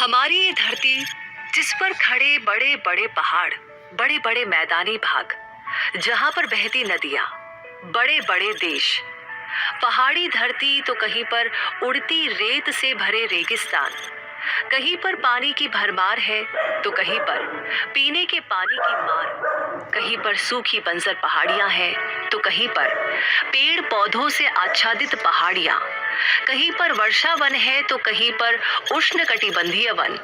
हमारी ये धरती जिस पर खड़े बड़े बड़े पहाड़, बड़े बड़े मैदानी भाग, जहां पर बहती नदियां, बड़े बड़े देश, पहाड़ी धरती तो कहीं पर उड़ती रेत से भरे रेगिस्तान, कहीं पर पानी की भरमार है तो कहीं पर पीने के पानी की मार, कहीं पर सूखी बंजर पहाड़ियां हैं तो कहीं पर पेड़ पौधों से आच्छादित पहाड़ियां, कहीं पर वर्षा वन है तो कहीं पर उष्णकटिबंधीय वन,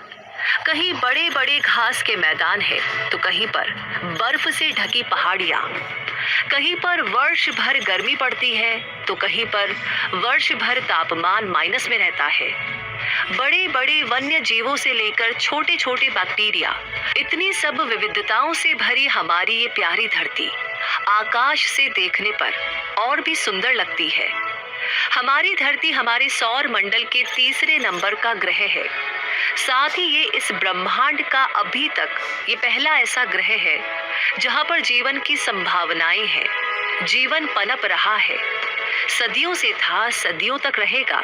कहीं बड़े बड़े घास के मैदान है तो कहीं पर बर्फ से ढकी पहाड़ियां, कहीं पर वर्ष भर गर्मी पड़ती है तो कहीं पर वर्ष भर तापमान माइनस में रहता है। बड़े बड़े वन्य जीवों से लेकर छोटे छोटे बैक्टीरिया, इतनी सब विविधताओं से भरी हमारी ये प्यारी धरती आकाश से देखने पर और भी सुंदर लगती है। हमारी धरती हमारे सौर मंडल के तीसरे नंबर का ग्रह है। साथ ही ये इस ब्रह्मांड का अभी तक ये पहला ऐसा ग्रह है जहां पर जीवन की संभावनाएं हैं। जीवन पनप रहा है, सदियों से था, सदियों तक रहेगा।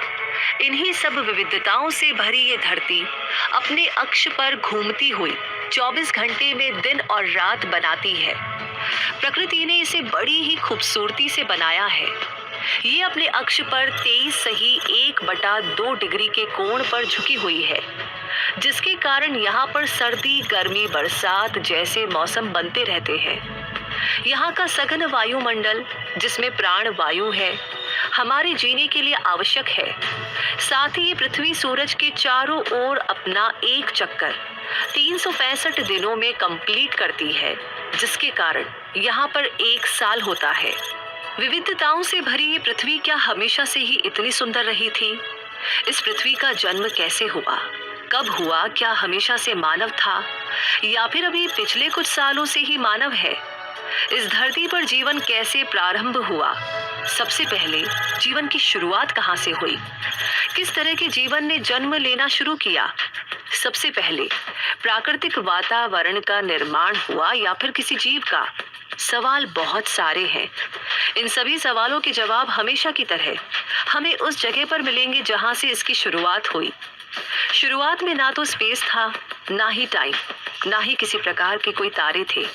इन्हीं सब विविधताओं से भरी ये धरती अपने अक्ष पर घूमती हुई 24 घंटे में दिन और रात बनाती है। प्रकृति ने इसे बड़ी ही खूबसूरती से बनाया है। ये अपने अक्ष पर 23.1/2 डिग्री के कोण पर झुकी हुई है, जिसके कारण यहाँ पर सर्दी, गर्मी, बरसात जैसे मौसम बनते रहते हैं। यहाँ का सघन वायुमंडल, जिसमें प्राण वायु है, हमारे जीने के लिए आवश्यक है। साथ ही ये पृथ्वी सूरज के चारों ओर अपना एक चक्कर 365 दिनों में कंप्लीट करती है, जिसके कारण यहाँ पर एक साल होता है। विविधताओं से भरी ये पृथ्वी क्या हमेशा से ही इतनी सुंदर रही थी? इस पृथ्वी का जन्म कैसे हुआ, कब हुआ? क्या हमेशा से मानव था या फिर अभी पिछले कुछ सालों से ही मानव है? इस धरती पर जीवन कैसे प्रारंभ हुआ? सबसे पहले जीवन की शुरुआत कहाँ से हुई? किस तरह के जीवन ने जन्म लेना शुरू किया? सबसे पहले प्राकृतिक वातावरण का निर्माण हुआ या फिर किसी जीव का? सवाल बहुत सारे हैं। इन सभी सवालों के जवाब हमेशा की तरह हमें उस जगह पर मिलेंगे जहां से इसकी शुरुआत हुई। शुरुआत में ना तो स्पेस था, ना ही टाइम, ना ही किसी प्रकार के कोई तारे थे,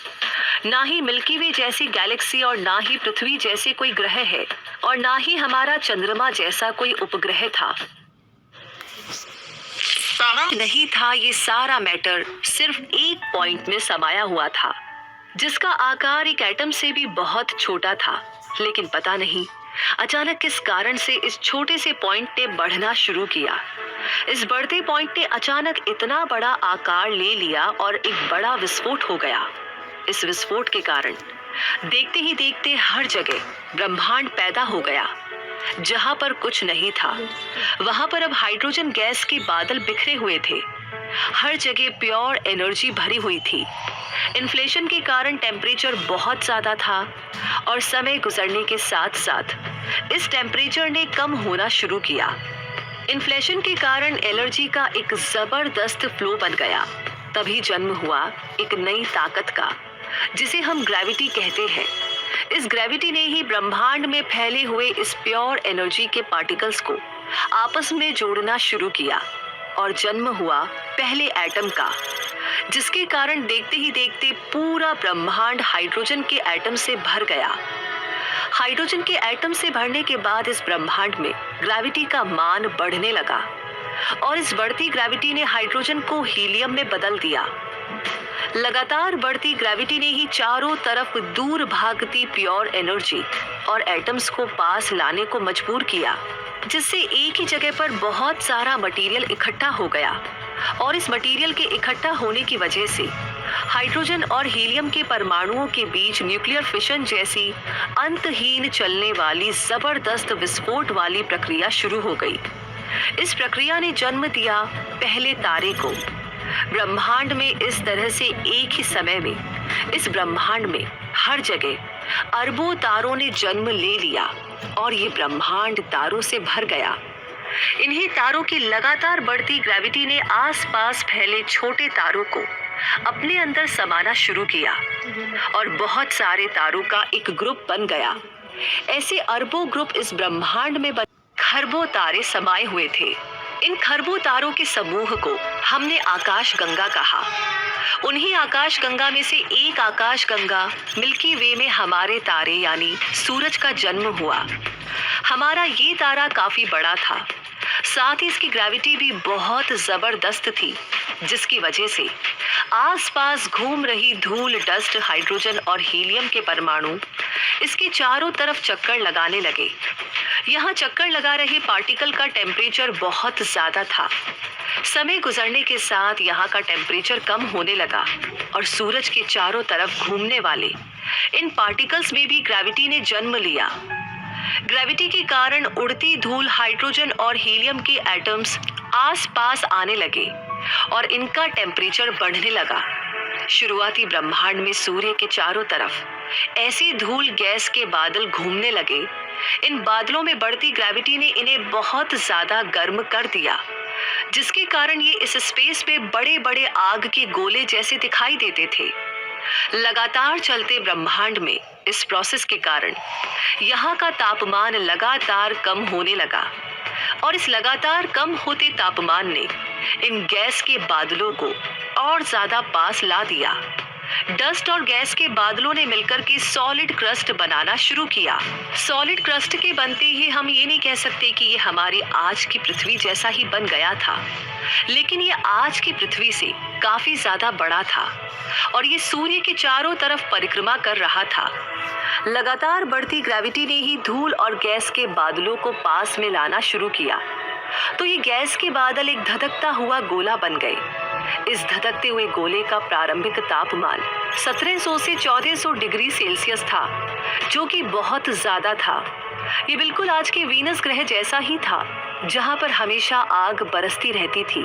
ना ही मिल्की वे जैसी गैलेक्सी, और ना ही पृथ्वी जैसे कोई ग्रह है, और ना ही हमारा चंद्रमा जैसा कोई उपग्रह था। नहीं था। ये सारा मैटर सिर्फ एक पॉइंट में समाया हुआ था, जिसका आकार एक एटम से भी बहुत छोटा था। लेकिन पता नहीं अचानक किस कारण से इस छोटे से पॉइंट ने बढ़ना शुरू किया। इस बढ़ते पॉइंट ने अचानक इतना बड़ा आकार ले लिया और एक बड़ा विस्फोट हो गया। इस विस्फोट के कारण देखते ही देखते हर जगह ब्रह्मांड पैदा हो गया। जहां पर कुछ नहीं था, वहां पर अब हाइड्रोजन गैस के बादल बिखरे हुए थे। हर जगह प्योर एनर्जी भरी हुई थी। इन्फ्लेशन के कारण टेम्परेचर बहुत ज्यादा था और समय गुजरने के साथ साथ इस टेम्परेचर ने कम होना शुरू किया। इन्फ्लेशन के कारण एनर्जी का एक जबरदस्त फ्लो बन गया। तभी जन्म हुआ एक नई ताकत का, जिसे हम ग्रेविटी कहते हैं। इस ग्रेविटी ने ही ब्रह्मांड में फैले हुए इस प्योर एनर्जी के पार्टिकल्स को आपस में जोड़ना शुरू किया और जन्म हुआ पहले एटम का, जिसके कारण देखते ही देखते पूरा ब्रह्मांड हाइड्रोजन के एटम से भर गया। हाइड्रोजन के एटम से भरने के बाद इस ब्रह्मांड में ग्रेविटी का मान बढ़ने लगा और इस बढ़ती ग्रेविटी ने हाइड्रोजन को हीलियम में बदल दिया। लगातार बढ़ती ग्रेविटी ने ही चारों तरफ दूर भागती प्योर एनर्जी और एटम्स को पास लाने को मजबूर किया, जिससे एक ही जगह पर बहुत सारा मटेरियल इकट्ठा हो गया। और इस मटेरियल के इकट्ठा होने की वजह से हाइड्रोजन और हीलियम के परमाणुओं के बीच न्यूक्लियर फिशन जैसी अंतहीन चलने वाली जबरदस्त विस्फोट वाली प्रक्रिया शुरू हो गई। इस प्रक्रिया ने जन्म दिया पहले तारे को। ब्रह्मांड में इस तरह से एक ही समय में इस ब्रह्मांड में हर जगह अरबों तारों ने जन्म ले लिया और ये ब्रह्मांड तारों से भर गया। इन्हीं तारों की लगातार बढ़ती ग्रेविटी ने आसपास फैले छोटे तारों को अपने अंदर समाना शुरू किया और बहुत सारे तारों का एक ग्रुप बन गया। ऐसे अरबों ग्रुप इस ब्रह्मांड में खरबों तारे समाये हुए थे। इन खरबों तारों के समूह को हमने आकाश गंगा कहा। उन्हीं आकाश गंगा में से एक आकाश गंगा मिल्की वे में हमारे तारे यानी सूरज का जन्म हुआ। हमारा ये तारा काफी बड़ा था, साथ ही इसकी ग्रेविटी भी बहुत जबरदस्त थी, जिसकी वजह से आसपास घूम रही धूल, डस्ट, हाइड्रोजन और हीलियम के परमाणु इसके चारों तरफ चक्कर लगाने लगे। यहाँ चक्कर लगा रहे पार्टिकल का टेम्परेचर बहुत ज्यादा था। समय गुजरने के साथ यहाँ का टेम्परेचर कम होने लगा और सूरज के चारों तरफ घूमने वाले इन पार्टिकल्स में भी ग्रेविटी ने जन्म लिया। ग्रेविटी के कारण उड़ती धूल, हाइड्रोजन और हीलियम के एटम्स आसपास आने लगे और इनका टेम्परेचर बढ़ने लगा। शुरुआती ब्रह्मांड में सूर्य के चारों तरफ ऐसी धूल गैस के बादल घूमने लगे। इन बादलों में बढ़ती ग्रेविटी ने इन्हें बहुत ज्यादा गर्म कर दिया, जिसके कारण ये इस स्पेस में बड़े बड़े आग के गोले जैसे दिखाई देते थे। लगातार चलते ब्रह्मांड में इस प्रोसेस के कारण यहाँ का तापमान लगातार कम होने लगा और इस लगातार कम होते तापमान ने इन गैस के बादलों को और ज्यादा पास ला दिया। डस्ट और गैस के बादलों ने मिलकर के सॉलिड क्रस्ट बनाना शुरू किया। सॉलिड क्रस्ट के बनते ही हम ये नहीं कह सकते कि ये हमारी आज की पृथ्वी जैसा ही बन गया था, लेकिन ये आज की पृथ्वी से काफी ज्यादा बड़ा था और ये सूर्य के चारों तरफ परिक्रमा कर रहा था। लगातार बढ़ती ग्रेविटी ने ही धूल और गैस के बादलों को पास में लाना शुरू किया, तो ये गैस के बादल एक धधकता हुआ गोला बन गए। इस धधकते हुए गोले का प्रारंभिक तापमान 1700 से 1400 डिग्री सेल्सियस था, जो कि बहुत ज्यादा था। ये बिल्कुल आज के वीनस ग्रह जैसा ही था, जहां पर हमेशा आग बरसती रहती थी।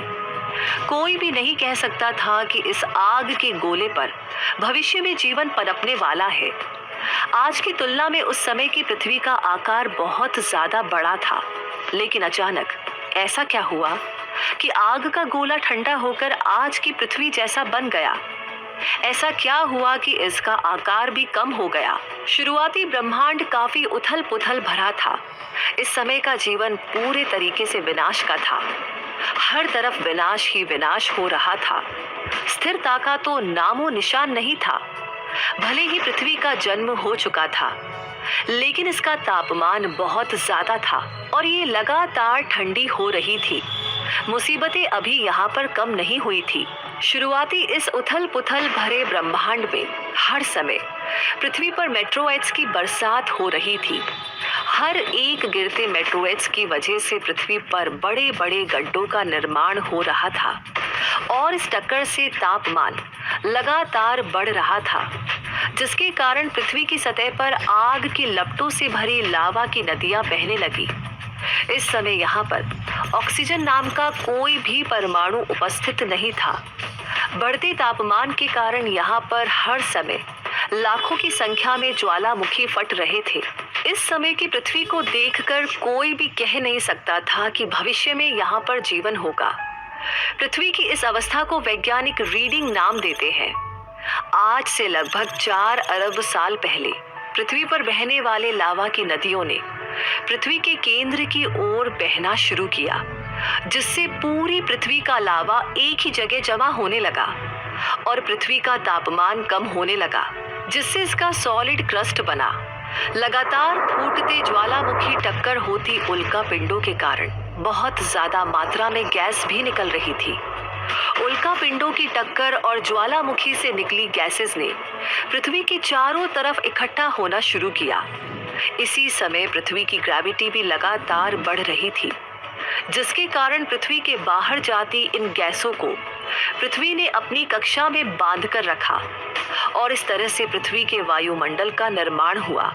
कोई भी नहीं कह सकता था कि इस आग के गोले पर भविष्य में जीवन पनपने वाला है। आज की तुलना में उस समय की पृथ्वी का आकार बहुत ज्यादा बड़ा था, लेकिन अचानक ऐसा क्या हुआ कि आग का गोला ठंडा होकर आज की पृथ्वी जैसा बन गया? ऐसा क्या हुआ कि इसका आकार भी कम हो गया? शुरुआती ब्रह्मांड काफी उथल पुथल भरा था। इस समय का जीवन पूरे तरीके से विनाश का था। हर तरफ विनाश ही विनाश हो रहा था। स्थिरता का तो नामो निशान नहीं था। भले ही पृथ्वी का जन्म हो चुका था, लेकिन इसका तापमान बहुत ज्यादा था और ये लगातार ठंडी हो रही थी। मुसीबतें अभी यहाँ पर कम नहीं हुई थी। शुरुआती इस उथल पुथल भरे ब्रह्मांड में हर समय पृथ्वी पर मेट्रोइड्स की बरसात हो रही थी। हर एक गिरते मेट्रोइड्स की वजह से पृथ्वी पर बड़े बड़े गड्ढों का निर्माण हो रहा था और इस टक्कर से तापमान लगातार बढ़ रहा था, जिसके कारण पृथ्वी की सतह पर आग की लपटों से भरी लावा की नदियां बहने लगी। इस समय यहाँ पर ऑक्सीजन नाम का कोई भी परमाणु उपस्थित नहीं था। बढ़ते तापमान के कारण यहाँ पर हर समय लाखों की संख्या में ज्वालामुखी फट रहे थे। इस समय की पृथ्वी को देखकर कोई भी कह नहीं सकता था कि भविष्य में यहाँ पर जीवन होगा। पृथ्वी की इस अवस्था को वैज्ञानिक रीडिंग नाम देते हैं। आज से लगभग 4 अरब साल पहले पृथ्वी पर बहने वाले लावा की नदियों ने पृथ्वी के केंद्र की ओर बहना शुरू किया, जिससे पूरी पृथ्वी का लावा एक ही जगह जमा होने लगा और पृथ्वी का तापमान कम होने लगा, जिससे इसका सॉलिड क्रस्ट बना। लगातार फूटते ज्वालामुखी टक्कर होती उल्का पिंडों के कारण बहुत ज्यादा मात्रा में गैस भी निकल रही थी। उल्का पिंडों की टक्कर और ज्वालामुखी से निकली गैसेस ने पृथ्वी के चारों तरफ इकट्ठा होना शुरू किया। इसी समय पृथ्वी की ग्रेविटी भी लगातार बढ़ रही थी, जिसके कारण पृथ्वी के बाहर जाती इन गैसों को पृथ्वी ने अपनी कक्षा में बांध कर रखा और इस तरह से पृथ्वी के वायुमंडल का निर्माण हुआ।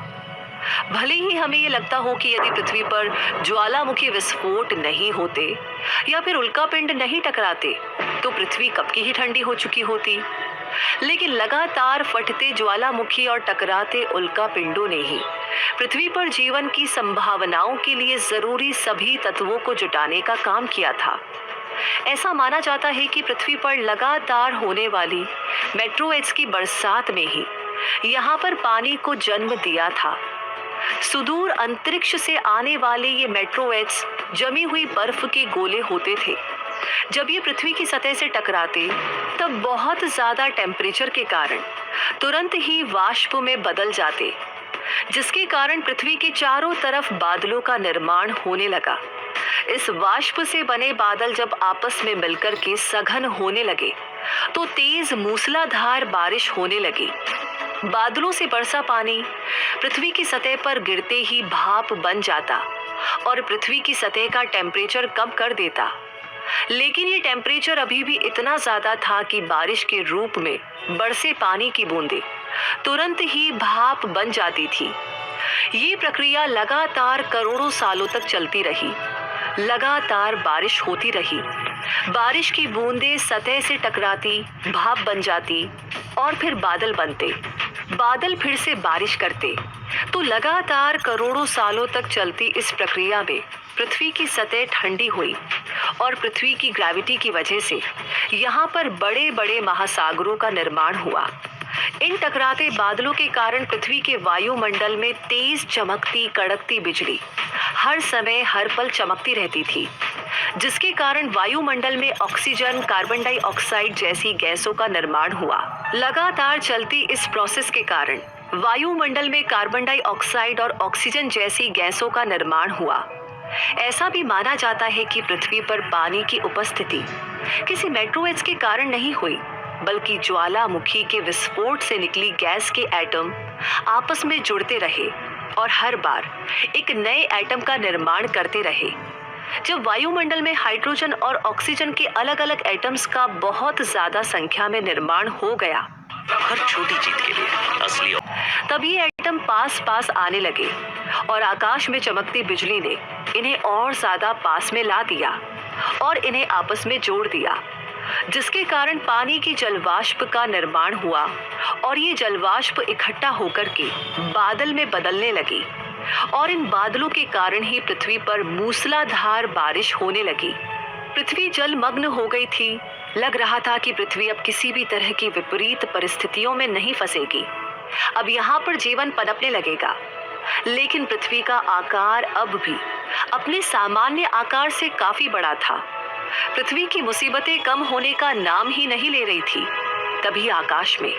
भले ही हमें ये लगता हो कि यदि पृथ्वी पर ज्वालामुखी विस्फोट नहीं होते या फिर उल्कापिंड नहीं टकराते तो पृथ्वी कब की ही ठंडी हो चुकी होती, लेकिन लगातार फटते ज्वालामुखी और टकराते उल्कापिंडों ने ही पृथ्वी पर जीवन की संभावनाओं के लिए जरूरी सभी तत्वों को जुटाने का काम किया था। ऐसा माना जाता है कि पृथ्वी पर लगातार होने वाली मेट्रोइड्स की बरसात में ही यहाँ पर पानी को जन्म दिया था। सुदूर अंतरिक्ष से आने वाले ये मेट्रोइड्स जमी हुई बर्फ के गोले होते थे। जब ये पृथ्वी की सतह से टकराते तब बहुत ज्यादा टेम्परेचर के कारण तुरंत ही वाष्प में बदल जाते, जिसके कारण पृथ्वी के चारों तरफ बादलों का निर्माण होने लगा। इस वाष्प से बने बादल जब आपस में मिलकर के सघन होने लगे तो तेज मूसलाधार बारिश होने लगी। बादलों से बरसा पानी पृथ्वी की सतह पर गिरते ही भाप बन जाता और पृथ्वी की सतह का टेम्परेचर कम कर देता। लेकिन ये टेम्परेचर अभी भी इतना ज्यादा था कि बारिश के रूप में बरसे पानी की बूंदें तुरंत ही भाप बन जाती थी। ये प्रक्रिया लगातार करोड़ों सालों तक चलती रही। लगातार बारिश होती रही। बारिश की बूंदें सतह से टकराती, भाप बन जाती और फिर बादल बनते। बादल फिर से बारिश करते। तो लगातार करोड़ों सालों तक चलती इस प्रक्रिया में पृथ्वी की सतह ठंडी हुई और पृथ्वी की ग्रेविटी की वजह से यहाँ पर बड़े बड़े महासागरों का निर्माण हुआ। इन टकराते बादलों के कारण पृथ्वी के वायुमंडल में तेज चमकती कड़कती बिजली हर समय हर पल चमकती रहती थी, जिसके कारण वायुमंडल में ऑक्सीजन, कार्बन डाइऑक्साइड जैसी गैसों का निर्माण हुआ। लगातार चलती इस प्रोसेस के कारण वायुमंडल में कार्बन डाइऑक्साइड और ऑक्सीजन जैसी गैसों का निर्माण हुआ। ऐसा भी माना जाता है कि पृथ्वी पर पानी की उपस्थिति किसी मेट्रोइड्स के कारण नहीं हुई, बल्कि ज्वालामुखी के विस्फोट से निकली गैस के एटम आपस में जुड़ते रहे और हर बार एक नए एटम का निर्माण करते रहे। जब वायुमंडल में हाइड्रोजन और ऑक्सीजन के अलग अलग एटम्स का बहुत ज्यादा संख्या में निर्माण हो गया, हर छोटी चीज के लिए असली तभी एटम पास पास आने लगे और आकाश में चमकती बिजली ने इन्हें और ज्यादा पास में ला दिया और इन्हें आपस में जोड़ दिया, जिसके कारण पानी की जलवाष्प का निर्माण हुआ और ये जलवाष्प इकट्ठा होकर के बादल में बदलने लगी और इन बादलों के कारण ही पृथ्वी पर मूसलाधार बारिश होने लगी। पृथ्वी जलमग्न हो गई थी। लग रहा था कि पृथ्वी अब किसी भी तरह की विपरीत परिस्थितियों में नहीं फंसेगी। अब यहाँ पर जीवन पनपने लगेगा। लेकिन पृथ्वी का आकार अब भी अपने सामान्य आकार से काफी बड़ा था। पृथ्वी की मुसीबतें कम होने का नाम ही नहीं ले रही थी। तभी आकाश में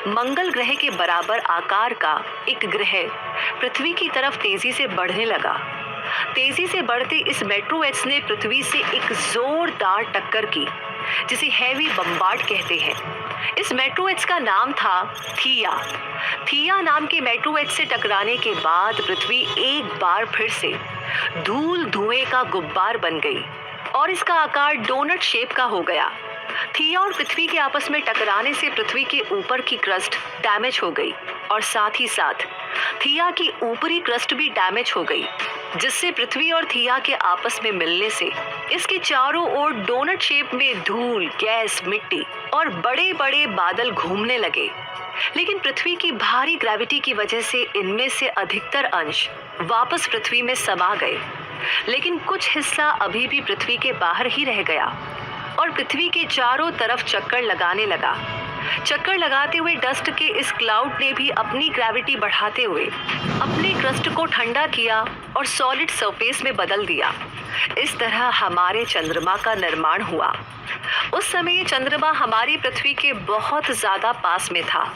मंगल ग्रह के बराबर आकार का एक ग्रह पृथ्वी की तरफ तेजी से बढ़ने लगा। तेजी से बढ़ते इस मेट्रोइड्स ने पृथ्वी से एक जोरदार टक्कर की, जिसे हैवी बम्बार्ड कहते हैं। इस मेट्रोइड्स का नाम था थिया। थिया नाम के मेट्रोइड्स से टकराने के बाद पृथ्वी एक बार फिर से धूल धुएं का गुब्बार बन गई और इसका आकार डोनट शेप का हो गया। थिया और पृथ्वी के आपस में टकराने से पृथ्वी के ऊपर की क्रस्ट डैमेज हो गई और साथ ही साथ थिया की ऊपरी क्रस्ट भी डैमेज हो गई, जिससे पृथ्वी और थिया के आपस में मिलने से इसके चारों ओर डोनट शेप में धूल, गैस, मिट्टी और बड़े बड़े बादल घूमने लगे। लेकिन पृथ्वी की भारी ग्रेविटी की वजह से इनमें से अधिकतर अंश वापस पृथ्वी में समा गए, लेकिन कुछ हिस्सा अभी भी पृथ्वी के बाहर ही रह गया और पृथ्वी के चारों तरफ चक्कर लगाने लगा। चक्कर लगाते हुए डस्ट के इस क्लाउड ने भी अपनी ग्रेविटी बढ़ाते हुए अपने क्रस्ट को ठंडा किया और सॉलिड सरफेस में बदल दिया। इस तरह हमारे चंद्रमा का निर्माण हुआ। उस समय ये चंद्रमा हमारी पृथ्वी के बहुत ज्यादा पास में था।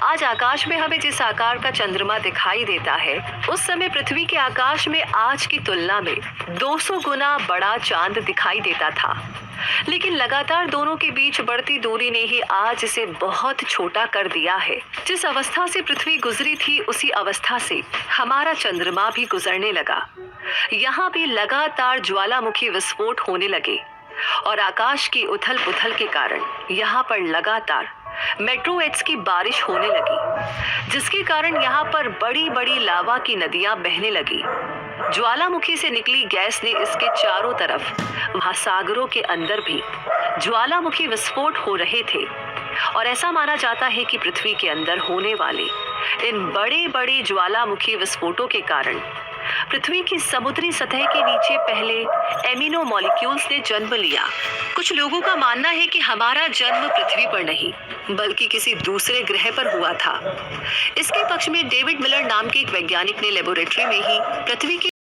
आज आकाश में हमें जिस आकार का चंद्रमा दिखाई देता है, उस समय पृथ्वी के आकाश में आज की तुलना में 200 गुना बड़ा चांद दिखाई देता था। लेकिन लगातार दोनों के बीच बढ़ती दूरी ने ही आज इसे बहुत छोटा कर दिया है। जिस अवस्था से पृथ्वी गुजरी थी, उसी अवस्था से हमारा चंद्रमा भी गुजरने लगा। यहाँ भी लगातार ज्वालामुखी विस्फोट होने लगे और आकाश की उथल पुथल के कारण यहाँ पर लगातार मेट्रोइड्स की बारिश होने लगी, जिसके कारण यहाँ पर बड़ी बड़ी लावा की नदियां बहने लगी। ज्वालामुखी से निकली गैस ने इसके चारों तरफ महासागरों के अंदर भी ज्वालामुखी विस्फोट हो रहे थे और ऐसा माना जाता है कि पृथ्वी के अंदर होने वाले इन बड़े बड़े ज्वालामुखी विस्फोटों के कारण पृथ्वी की समुद्री सतह के नीचे पहले एमिनो मॉलिक्यूल्स ने जन्म लिया। कुछ लोगों का मानना है कि हमारा जन्म पृथ्वी पर नहीं बल्कि किसी दूसरे ग्रह पर हुआ था। इसके पक्ष में डेविड मिलर नाम के एक वैज्ञानिक ने लेबोरेटरी में ही पृथ्वी के